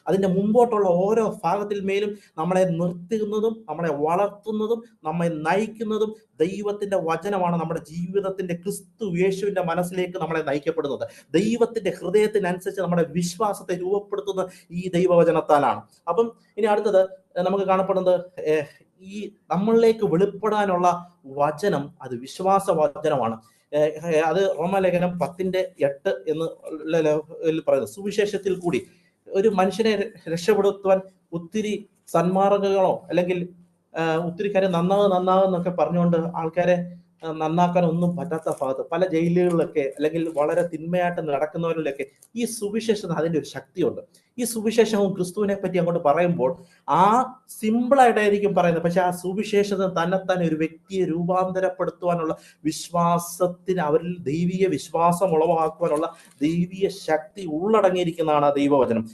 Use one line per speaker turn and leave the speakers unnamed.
അതിൻ്റെ മുമ്പോട്ടുള്ള ഓരോ ഭാഗത്തിൽ മേലും നമ്മളെ നിർത്തുന്നതും നമ്മളെ വളർത്തുന്നതും നമ്മെ നയിക്കുന്നതും ദൈവത്തിന്റെ വചനമാണ്. നമ്മുടെ ജീവിതത്തിന്റെ ക്രിസ്തു യേശുവിന്റെ മനസ്സിലേക്ക് നമ്മളെ നയിക്കപ്പെടുന്നത്. ദൈവത്തിന്റെ ഹൃദയത്തിനനുസരിച്ച് നമ്മുടെ വിശ്വാസത്തെ രൂപപ്പെടുത്തുന്നത് ഈ ദൈവവചനത്താലാണ്. അപ്പം ഇനി അടുത്തത് നമുക്ക് കാണപ്പെടുന്നത് ഈ നമ്മളിലേക്ക് വെളിപ്പെടാനുള്ള വചനം അത് വിശ്വാസ വചനമാണ്. അത് റോമാലേഖനം 10:8 എന്ന് പറയുന്നത്, സുവിശേഷത്തിൽ കൂടി ഒരു മനുഷ്യനെ രക്ഷപ്പെടുത്തുവാൻ ഒത്തിരി സന്മാർഗങ്ങളോ അല്ലെങ്കിൽ ഒത്തിരി കാര്യം നന്നാകുന്നൊക്കെ പറഞ്ഞുകൊണ്ട് ആൾക്കാരെ നന്നാക്കാൻ ഒന്നും പറ്റാത്ത ഭാഗത്ത് പല ജയിലുകളിലൊക്കെ അല്ലെങ്കിൽ വളരെ തിന്മയായിട്ട് നടക്കുന്നവരിലൊക്കെ ഈ സുവിശേഷം അതിൻ്റെ ഒരു ശക്തിയുണ്ട്. ഈ സുവിശേഷവും ക്രിസ്തുവിനെ പറ്റി അങ്ങോട്ട് പറയുമ്പോൾ ആ സിമ്പിളായിട്ടായിരിക്കും പറയുന്നത്, പക്ഷെ ആ സുവിശേഷത്തിന് തന്നെത്താൻ ഒരു വ്യക്തിയെ രൂപാന്തരപ്പെടുത്തുവാനുള്ള വിശ്വാസത്തിന്, അവരിൽ ദൈവീയ വിശ്വാസം ഉളവാക്കുവാനുള്ള ദൈവീയ ശക്തി ഉള്ളടങ്ങിയിരിക്കുന്നതാണ് ആ ദൈവവചനം.